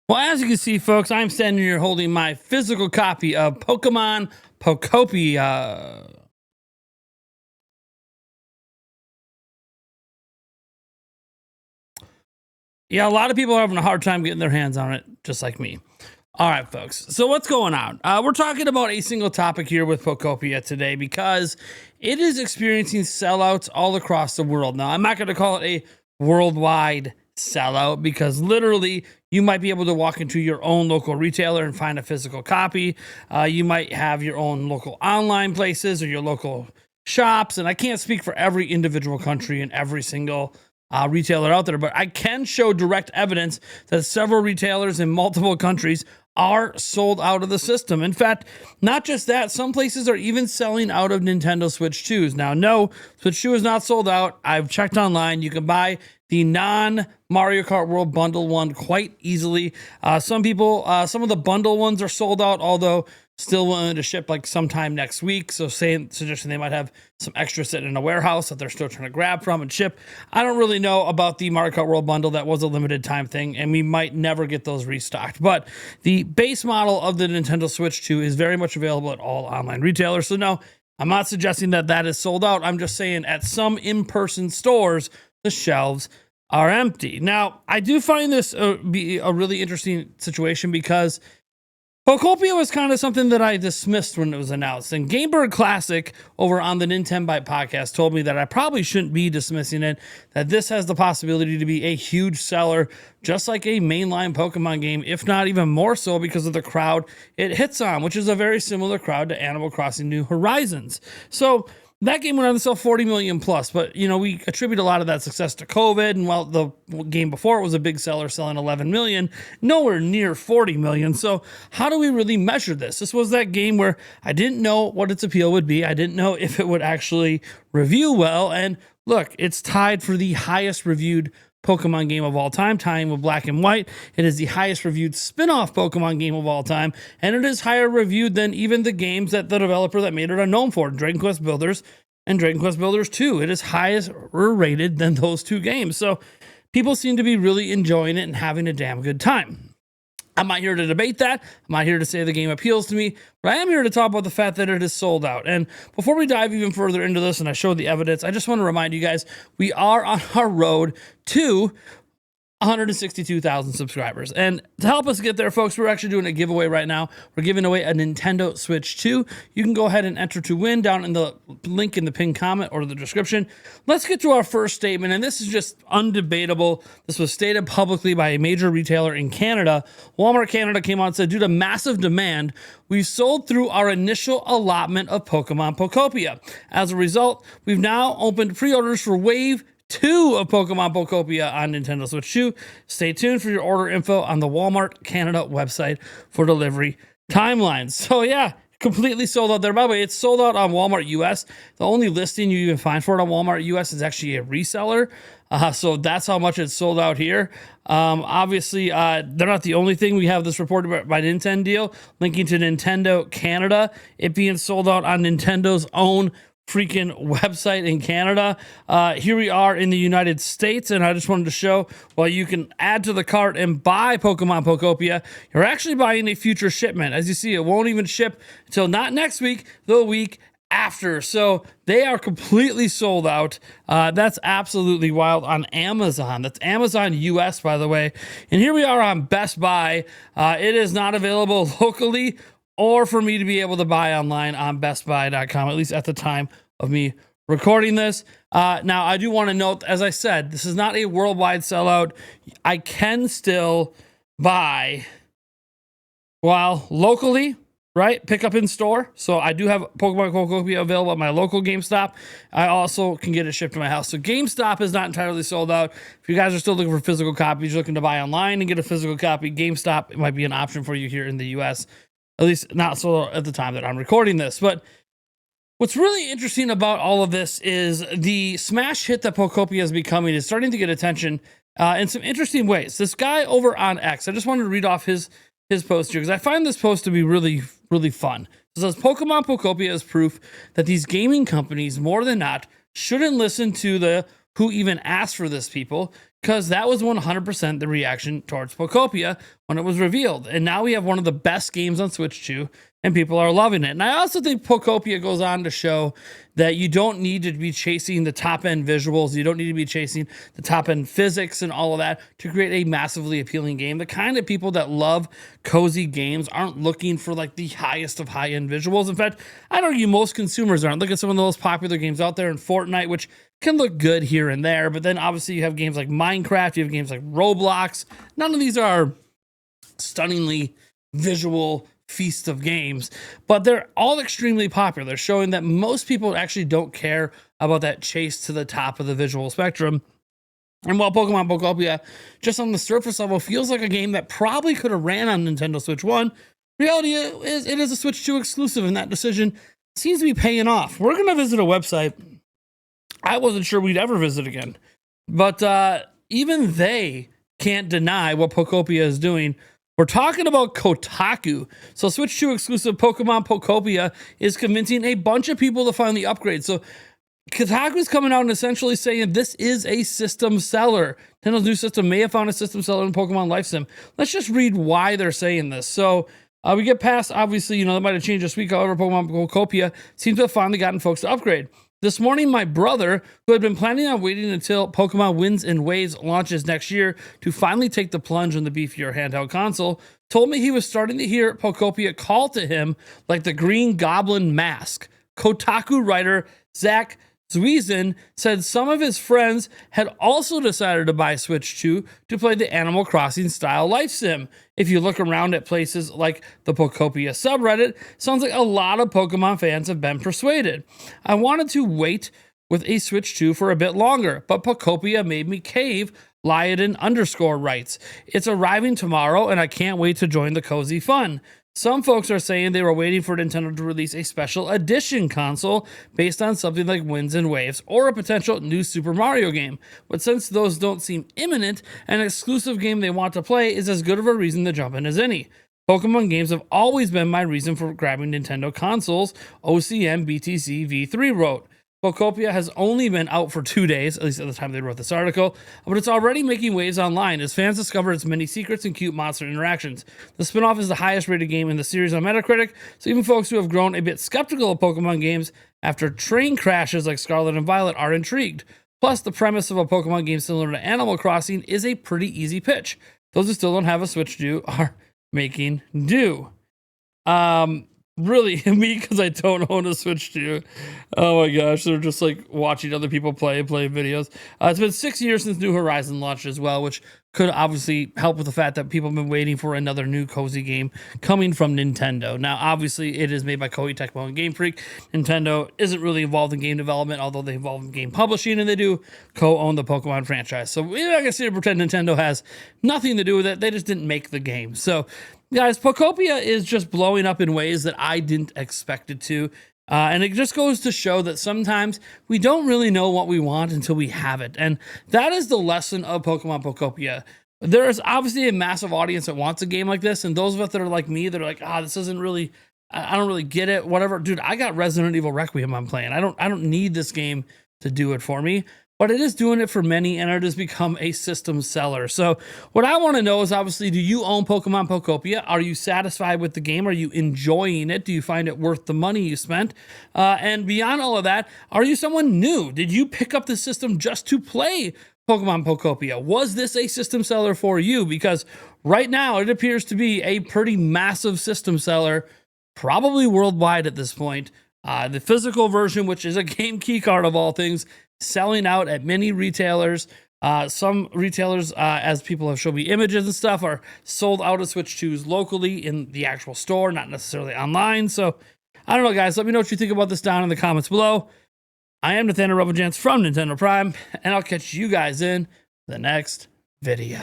Well, as you can see, folks, I'm standing here holding my physical copy of Pokemon Pokopia. Yeah, a lot of people are having a hard time getting their hands on it, just like me. All right, folks. So what's going on? We're talking about a single topic here with Pokopia today because it is experiencing sellouts all across the world. Now, I'm not going to call it a worldwide sellout because literally you might be able to walk into your own local retailer and find a physical copy. You might have your own local online places or your local shops. And I can't speak for every individual country and every single retailer out there, but I can show direct evidence that several retailers in multiple countries are sold out of the system. In fact, not just that, some places are even selling out of Nintendo Switch 2s. Now, no, Switch 2 is not sold out. I've checked online. You can buy the non-Mario Kart World Bundle one quite easily. Some of the bundle ones are sold out, although still willing to ship like sometime next week. So suggesting they might have some extra sitting in a warehouse that they're still trying to grab from and ship. I don't really know about the Mario Kart World Bundle. That was a limited time thing, and we might never get those restocked. But the base model of the Nintendo Switch 2 is very much available at all online retailers. So no, I'm not suggesting that that is sold out. I'm just saying at some in-person stores, the shelves are empty. Now, I do find this be a really interesting situation because Pokopia was kind of something that I dismissed when it was announced. And Gamebird Classic over on the Nintendo Byte podcast told me that I probably shouldn't be dismissing it, that this has the possibility to be a huge seller, just like a mainline Pokemon game, if not even more so because of the crowd it hits on, which is a very similar crowd to Animal Crossing New Horizons. So that game went on to sell 40 million plus, but we attribute a lot of that success to COVID. And while the game before it was a big seller selling 11 million, nowhere near 40 million. So how do we really measure this? This was that game where I didn't know what its appeal would be. I didn't know if it would actually review well. And look, it's tied for the highest reviewed Pokemon game of all time, tying with Black and White. It is the highest reviewed spin-off Pokemon game of all time, and it is higher reviewed than even the games that the developer that made it are known for, Dragon Quest Builders and Dragon Quest Builders 2. It is highest rated than those two games. So people seem to be really enjoying it and having a damn good time. I'm not here to debate that. I'm not here to say the game appeals to me, but I am here to talk about the fact that it is sold out. And before we dive even further into this and I show the evidence, I just want to remind you guys, we are on our road to 162,000 subscribers. And to help us get there, folks, we're actually doing a giveaway right now. We're giving away a Nintendo Switch 2. You can go ahead and enter to win down in the link in the pinned comment or the description. Let's get to our first statement, and this is just undebatable. This was stated publicly by a major retailer in Canada. Walmart Canada came out and said, due to massive demand, we've sold through our initial allotment of Pokemon Pokopia. As a result, we've now opened pre-orders for Wave 2 of Pokemon Pokopia on Nintendo Switch 2. Stay tuned for your order info on the Walmart Canada website for delivery timelines. So yeah, completely sold out there. By the way, it's sold out on Walmart US. The only listing you even find for it on Walmart US is actually a reseller. So that's how much it's sold out here. Obviously, they're not the only thing. We have this reported by Nintendo deal linking to Nintendo Canada, it being sold out on Nintendo's own freaking website in Canada. Here we are in the United States, and I just wanted to show, while you can add to the cart and buy Pokemon Pokopia, you're actually buying a future shipment. As you see, it won't even ship until not next week, the week after. So they are completely sold out. That's absolutely wild on Amazon. That's Amazon US, by the way. And here we are on Best Buy. It is not available locally or for me to be able to buy online on bestbuy.com, at least at the time of me recording this. Now, I do want to note, as I said, this is not a worldwide sellout. I can still buy while locally, right? Pick up in store. So I do have Pokemon Pokopia available at my local GameStop. I also can get it shipped to my house. So GameStop is not entirely sold out. If you guys are still looking for physical copies, you're looking to buy online and get a physical copy, GameStop might be an option for you here in the US. At least not so at the time that I'm recording this. But what's really interesting about all of this is the smash hit that Pokopia is becoming is starting to get attention in some interesting ways. This guy over on X, I just wanted to read off his post here because I find this post to be really, really fun. It says, Pokemon Pokopia is proof that these gaming companies, more than not, shouldn't listen to the who even asked for this people. because that was 100% the reaction towards Pokopia when it was revealed. And now we have one of the best games on Switch 2, and people are loving it. And I also think Pokopia goes on to show that you don't need to be chasing the top-end visuals. You don't need to be chasing the top-end physics and all of that to create a massively appealing game. The kind of people that love cozy games aren't looking for like the highest of high-end visuals. In fact, I'd argue most consumers aren't. Look at some of the most popular games out there in Fortnite, which can look good here and there. But then obviously you have games like Minecraft, you have games like Roblox. None of these are stunningly visual feast of games, but they're all extremely popular, showing that most people actually don't care about that chase to the top of the visual spectrum. And while Pokemon Pokopia, just on the surface level, feels like a game that probably could have ran on Nintendo Switch 1, reality is it is a Switch 2 exclusive, and that decision seems to be paying off. We're going to visit a website I wasn't sure we'd ever visit again, but even they can't deny what Pokopia is doing. We're talking about Kotaku. So Switch 2 exclusive Pokemon Pokopia is convincing a bunch of people to finally upgrade. So Kotaku is coming out and essentially saying this is a system seller. Nintendo's new system may have found a system seller in Pokemon Life Sim. Let's just read why they're saying this. So we get past, obviously, that might have changed this week. However, Pokemon Pokopia seems to have finally gotten folks to upgrade. This morning, my brother, who had been planning on waiting until Pokemon Winds and Waves launches next year to finally take the plunge on the beefier handheld console, told me he was starting to hear Pokopia call to him like the Green Goblin mask. Kotaku writer Zach Zwiesen said some of his friends had also decided to buy Switch 2 to play the Animal Crossing style life sim. If you look around at places like the Pokopia subreddit, sounds like a lot of Pokemon fans have been persuaded. I wanted to wait with a Switch 2 for a bit longer, but Pokopia made me cave, Lyodin_ writes. It's arriving tomorrow, and I can't wait to join the cozy fun. Some folks are saying they were waiting for Nintendo to release a special edition console based on something like Winds and Waves or a potential new Super Mario game. But since those don't seem imminent, an exclusive game they want to play is as good of a reason to jump in as any. Pokemon games have always been my reason for grabbing Nintendo consoles, OCM BTC V3 wrote. Pokopia has only been out for 2 days, at least at the time they wrote this article, but it's already making waves online as fans discover its many secrets and cute monster interactions. The spinoff is the highest rated game in the series on Metacritic, so even folks who have grown a bit skeptical of Pokemon games after train crashes like Scarlet and Violet are intrigued. Plus, the premise of a Pokemon game similar to Animal Crossing is a pretty easy pitch. Those who still don't have a Switch 2 are making do. Really, me, because I don't own a Switch 2. Oh my gosh, they're just like watching other people play videos. It's been 6 years since New Horizon launched as well, which could obviously help with the fact that people have been waiting for another new cozy game coming from Nintendo. Now, obviously, it is made by Koei Tecmo and Game Freak. Nintendo isn't really involved in game development, although they involve in game publishing, and they do co-own the Pokemon franchise. So we're not going to sit here and pretend Nintendo has nothing to do with it. They just didn't make the game. So guys, Pokopia is just blowing up in ways that I didn't expect it to. And it just goes to show that sometimes we don't really know what we want until we have it. And that is the lesson of Pokemon Pokopia. There is obviously a massive audience that wants a game like this. And those of us that are like me, that are like, this isn't really, I don't really get it, whatever. Dude, I got Resident Evil Requiem I'm playing. I don't need this game to do it for me. But it is doing it for many, and it has become a system seller. So what I want to know is, obviously, do you own Pokemon Pokopia? Are you satisfied with the game? Are you enjoying it? Do you find it worth the money you spent? And beyond all of that, are you someone new? Did you pick up the system just to play Pokemon Pokopia? Was this a system seller for you? Because right now, it appears to be a pretty massive system seller, probably worldwide at this point. The physical version, which is a game key card of all things, selling out at many retailers. Some retailers, as people have shown me images and stuff, are sold out of Switch 2s locally in the actual store, not necessarily online. So I don't know, guys. Let me know what you think about this down in the comments below. I am Nathaniel Robojans from Nintendo Prime, and I'll catch you guys in the next video.